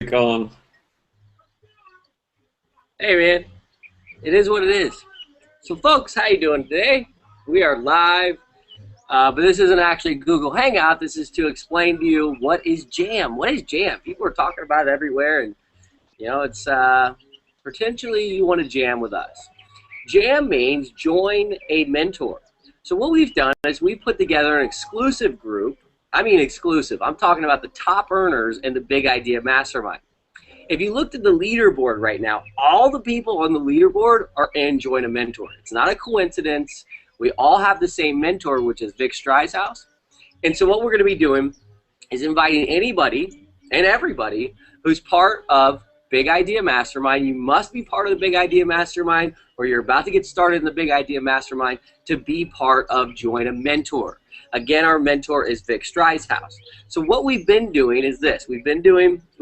going? Hey man, it is what it is. So folks, how you doing today? We are live, but this isn't actually Google Hangout. This is to explain to you what is Jam. What is Jam? People are talking about it everywhere, and it's potentially you want to jam with us. Jam means join a mentor. So what we've done is we've put together an exclusive group. I mean exclusive. I'm talking about the top earners in the Big Idea Mastermind. If you looked at the leaderboard right now, all the people on the leaderboard are in Join a Mentor. It's not a coincidence. We all have the same mentor, which is Vick Strizheus. And so what we're going to be doing is inviting anybody and everybody who's part of Big Idea Mastermind. You must be part of the Big Idea Mastermind, or you're about to get started in the Big Idea Mastermind, to be part of Join a Mentor. Again, our mentor is Vick Strizheus. So what we've been doing is this. We've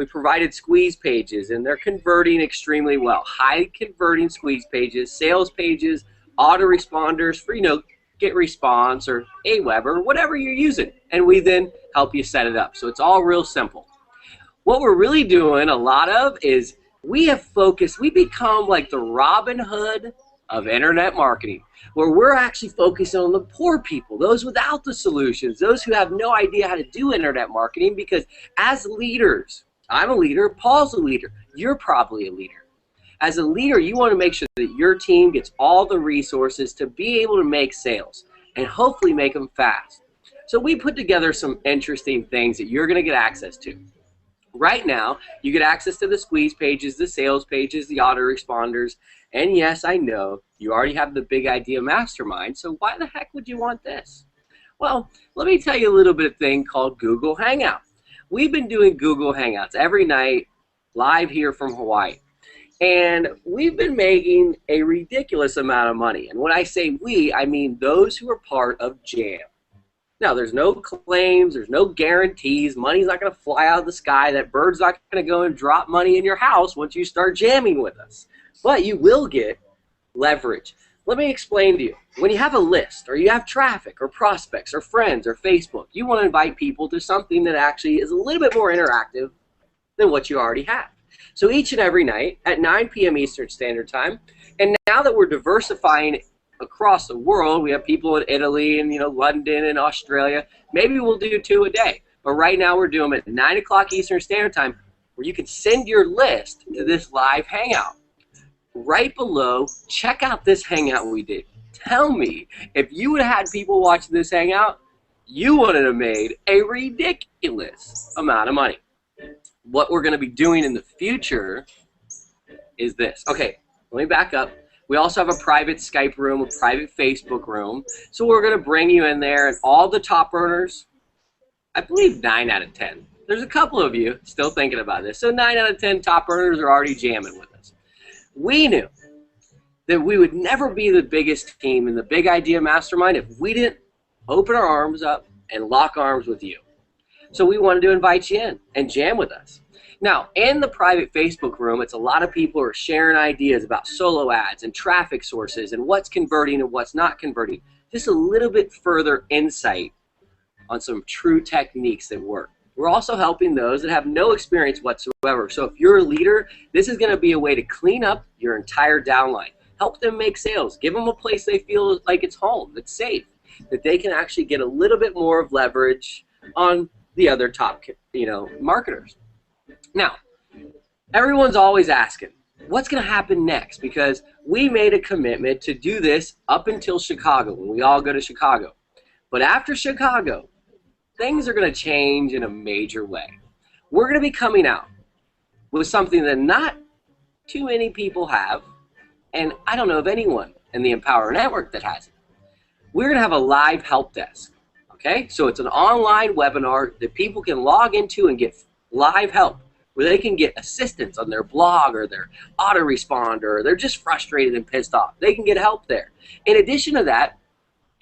provided squeeze pages, and they're converting extremely well. High converting squeeze pages, sales pages, autoresponders for, get response or Aweber, whatever you're using. And we then help you set it up. So it's all real simple. What we're really doing a lot of is we become like the Robin Hood of internet marketing, where we're actually focusing on the poor people, those without the solutions, those who have no idea how to do internet marketing, because as leaders, I'm a leader, Paul's a leader, you're probably a leader. As a leader, you want to make sure that your team gets all the resources to be able to make sales and hopefully make them fast. So we put together some interesting things that you're going to get access to. Right now, you get access to the squeeze pages, the sales pages, the autoresponders, and yes, I know you already have the Big Idea Mastermind, so why the heck would you want this? Well, let me tell you a little bit of thing called Google Hangout. We've been doing Google Hangouts every night live here from Hawaii, and we've been making a ridiculous amount of money. And when I say we, I mean those who are part of Jam. Now, there's no claims, there's no guarantees, money's not going to fly out of the sky, that bird's not going to go and drop money in your house once you start jamming with us. But you will get leverage. Let me explain to you. When you have a list, or you have traffic, or prospects, or friends, or Facebook, you want to invite people to something that actually is a little bit more interactive than what you already have. So each and every night at 9 p.m. Eastern Standard Time, and now that we're diversifying across the world, we have people in Italy and London and Australia. Maybe we'll do 2 a day, but right now we're doing them at 9 o'clock Eastern Standard Time, where you can send your list to this live hangout. Right below, check out this hangout we did. Tell me, if you would have had people watching this hangout, you would have made a ridiculous amount of money. What we're going to be doing in the future is this. Okay, let me back up. We also have a private Skype room, a private Facebook room. So we're going to bring you in there, and all the top earners, I believe 9 out of 10. There's a couple of you still thinking about this. So 9 out of 10 top earners are already jamming with us. We knew that we would never be the biggest team in the Big Idea Mastermind if we didn't open our arms up and lock arms with you. So we wanted to invite you in and jam with us. Now, in the private Facebook room, it's a lot of people who are sharing ideas about solo ads and traffic sources and what's converting and what's not converting. Just a little bit further insight on some true techniques that work. We're also helping those that have no experience whatsoever. So if you're a leader, this is going to be a way to clean up your entire downline. Help them make sales. Give them a place they feel like it's home, that's safe, that they can actually get a little bit more of leverage on the other top marketers. Now, everyone's always asking, what's going to happen next? Because we made a commitment to do this up until Chicago, when we all go to Chicago. But after Chicago, things are going to change in a major way. We're going to be coming out with something that not too many people have, and I don't know of anyone in the Empower Network that has it. We're going to have a live help desk. Okay? So it's an online webinar that people can log into and get live help, where they can get assistance on their blog or their autoresponder, or they're just frustrated and pissed off. They can get help there. In addition to that,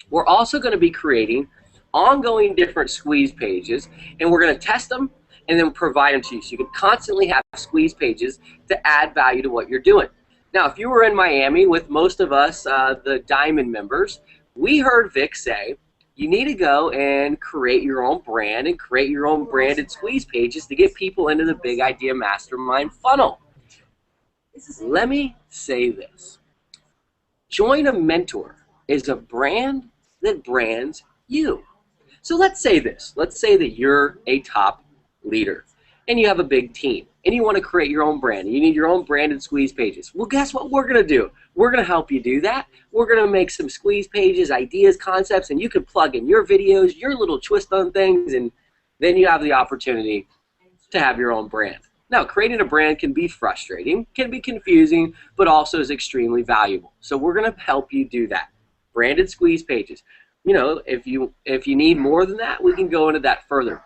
we're also going to be creating ongoing different squeeze pages, and we're going to test them and then provide them to you. So you can constantly have squeeze pages to add value to what you're doing. Now, if you were in Miami with most of us, the Diamond members, we heard Vick say you need to go and create your own brand and create your own branded squeeze pages to get people into the Big Idea Mastermind funnel. Let me say this. Join a Mentor is a brand that brands you. So let's say this. Let's say that you're a top leader and you have a big team and you want to create your own brand. You need your own branded squeeze pages. Well, guess what we're going to do? We're going to help you do that. We're going to make some squeeze pages, ideas, concepts, and you can plug in your videos, your little twist on things, and then you have the opportunity to have your own brand. Now, creating a brand can be frustrating, can be confusing, but also is extremely valuable. So we're going to help you do that. Branded squeeze pages. You know, if you need more than that, we can go into that further.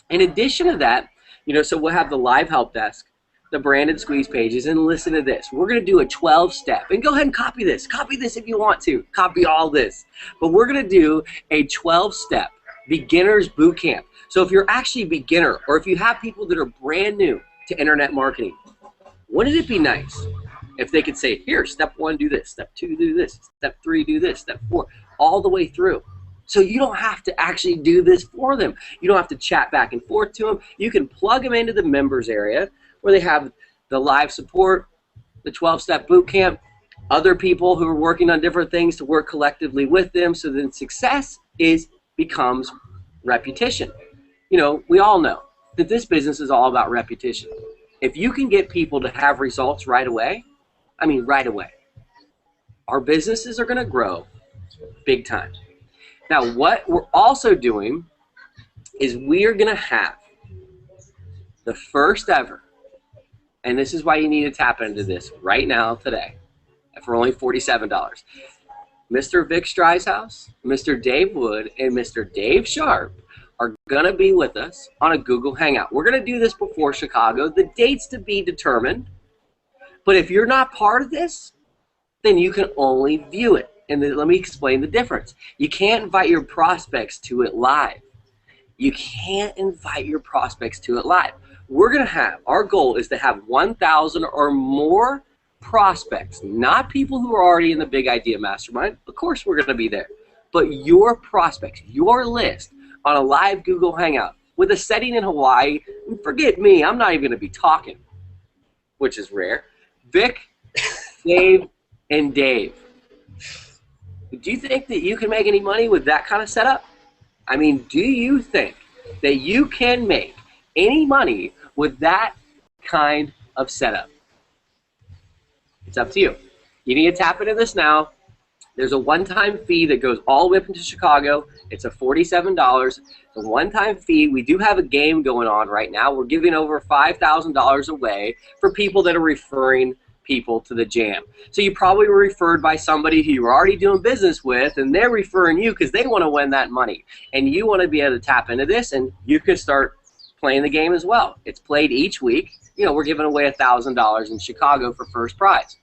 In addition to that, you know, so we'll have the live help desk, the branded squeeze pages, and listen to this. We're going to do a 12-step, and go ahead and copy this. Copy this if you want to. Copy all this. But we're going to do a 12-step beginner's boot camp. So if you're actually a beginner, or if you have people that are brand new to internet marketing, wouldn't it be nice if they could say, here, step 1, do this, step 2, do this, step 3, do this, step 4, all the way through. So you don't have to actually do this for them. You don't have to chat back and forth to them. You can plug them into the members area where they have the live support, the 12-step boot camp, other people who are working on different things to work collectively with them, so then success becomes repetition. You know, we all know that this business is all about repetition. If you can get people to have results right away, I mean right away, our businesses are going to grow big time. Now, what we're also doing is we are going to have the first ever, and this is why you need to tap into this right now today for only $47. Mr. Vick Strizheus, Mr. Dave Wood, and Mr. Dave Sharp are going to be with us on a Google Hangout. We're going to do this before Chicago. The date's to be determined, but if you're not part of this, then you can only view it. And then let me explain the difference. You can't invite your prospects to it live. You can't invite your prospects to it live. We're going to have, our goal is to have 1,000 or more prospects, not people who are already in the Big Idea Mastermind. Of course we're going to be there. But your prospects, your list on a live Google Hangout with a setting in Hawaii. And forget me, I'm not even going to be talking, which is rare. Vic, Dave, and Dave. Do you think that you can make any money with that kind of setup? I mean, do you think that you can make any money with that kind of setup? It's up to you. You need to tap into this now. There's a one-time fee that goes all the way up into Chicago. It's a $47. It's a one-time fee. We do have a game going on right now. We're giving over $5,000 away for people that are referring people to the jam. So you probably were referred by somebody who you're already doing business with, and they're referring you because they want to win that money. And you want to be able to tap into this, and you can start playing the game as well. It's played each week. You know, we're giving away $1,000 in Chicago for first prize,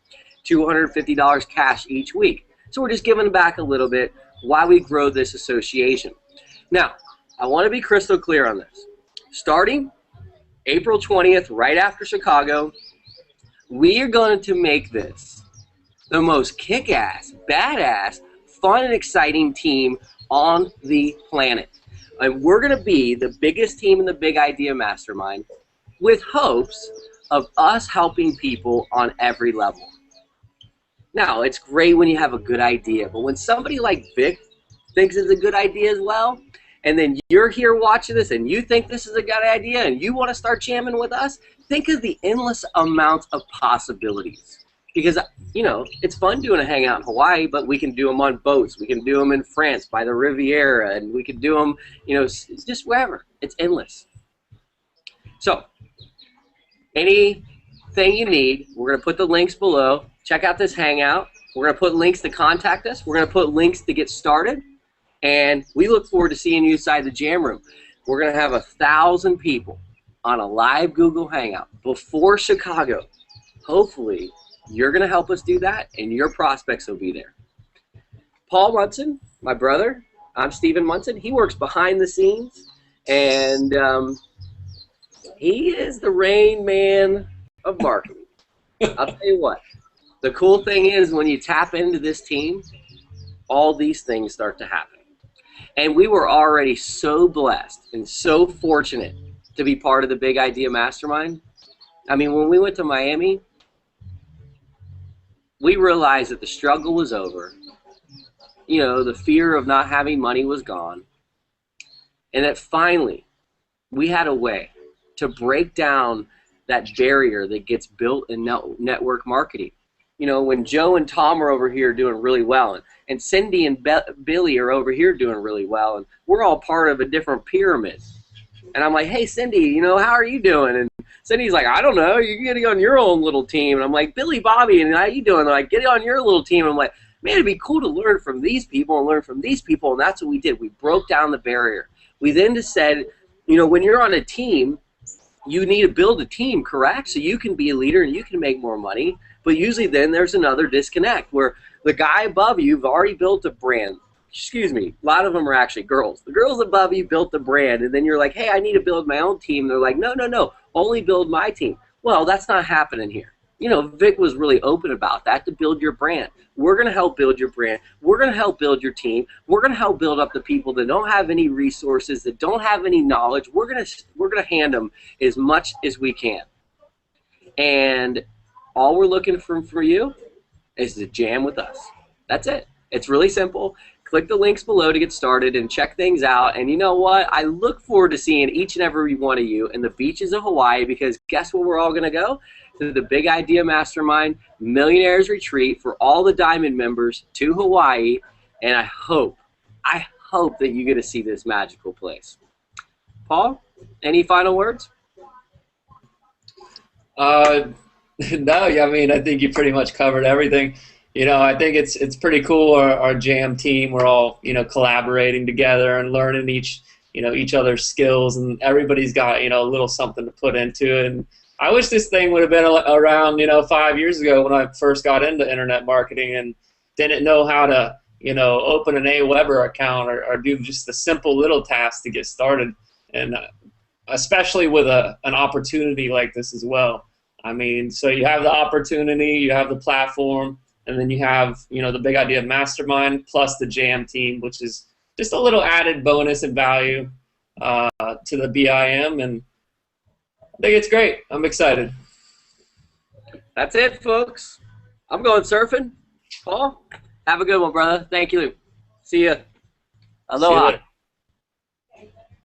$250 cash each week. So we're just giving back a little bit while we grow this association. Now, I want to be crystal clear on this. Starting April 20th, right after Chicago, we are going to make this the most kick-ass, badass, fun, and exciting team on the planet. And we're going to be the biggest team in the Big Idea Mastermind with hopes of us helping people on every level. Now, it's great when you have a good idea, but when somebody like Vic thinks it's a good idea as well, and then you're here watching this and you think this is a good idea and you want to start jamming with us, think of the endless amount of possibilities. Because, you know, it's fun doing a hangout in Hawaii, but we can do them on boats. We can do them in France by the Riviera, and we can do them, you know, just wherever. It's endless. So, anything you need, we're going to put the links below. Check out this hangout. We're going to put links to contact us. We're going to put links to get started. And we look forward to seeing you inside the jam room. We're going to have 1,000 people on a live Google Hangout before Chicago. Hopefully, you're going to help us do that, and your prospects will be there. Paul Munson, my brother, I'm Stephen Munson. He works behind the scenes, and he is the Rain Man of marketing. I'll tell you what. The cool thing is when you tap into this team, all these things start to happen. And we were already so blessed and so fortunate to be part of the Big Idea Mastermind. I mean, when we went to Miami, we realized that the struggle was over. You know, the fear of not having money was gone. And that finally, we had a way to break down that barrier that gets built in network marketing. You know, when Joe and Tom are over here doing really well, and Cindy and Billy are over here doing really well, and we're all part of a different pyramid. And I'm like, hey, Cindy, you know, how are you doing? And Cindy's like, I don't know, you're getting on your own little team. And I'm like, Billy, Bobby, and how you doing? They're like, get on your little team. And I'm like, man, it'd be cool to learn from these people and learn from these people. And that's what we did. We broke down the barrier. We then just said, you know, when you're on a team, you need to build a team, correct? So you can be a leader and you can make more money. But usually then there's another disconnect where the guy above you've already built a brand. Excuse me, a lot of them are actually girls. The girls above you built the brand, and then you're like, hey, I need to build my own team. They're like, no, no, no, only build my team. Well, that's not happening here. You know, Vic was really open about that, to build your brand. We're going to help build your brand. We're going to help build your team. We're going to help build up the people that don't have any resources, that don't have any knowledge. We're going to hand them as much as we can. And all we're looking for you is to jam with us. That's it. It's really simple. Click the links below to get started and check things out. And you know what? I look forward to seeing each and every one of you in the beaches of Hawaii, because guess where we're all going to go? To the Big Idea Mastermind Millionaires Retreat for all the Diamond members to Hawaii. And I hope that you get to see this magical place. Paul, any final words? No, I mean, I think you pretty much covered everything. You know, I think it's pretty cool. Our jam team, we're all, you know, collaborating together and learning each other's skills, and everybody's got, you know, a little something to put into it. And I wish this thing would have been around, you know, 5 years ago when I first got into internet marketing and didn't know how to, you know, open an Aweber account or do just the simple little tasks to get started. And especially with an opportunity like this as well. I mean, so you have the opportunity, you have the platform, and then you have, you know, the Big Idea Mastermind plus the Jam team, which is just a little added bonus and value to the BIM, and I think it's great. I'm excited. That's it, folks. I'm going surfing. Paul, have a good one, brother. Thank you. See ya. Aloha. See you later.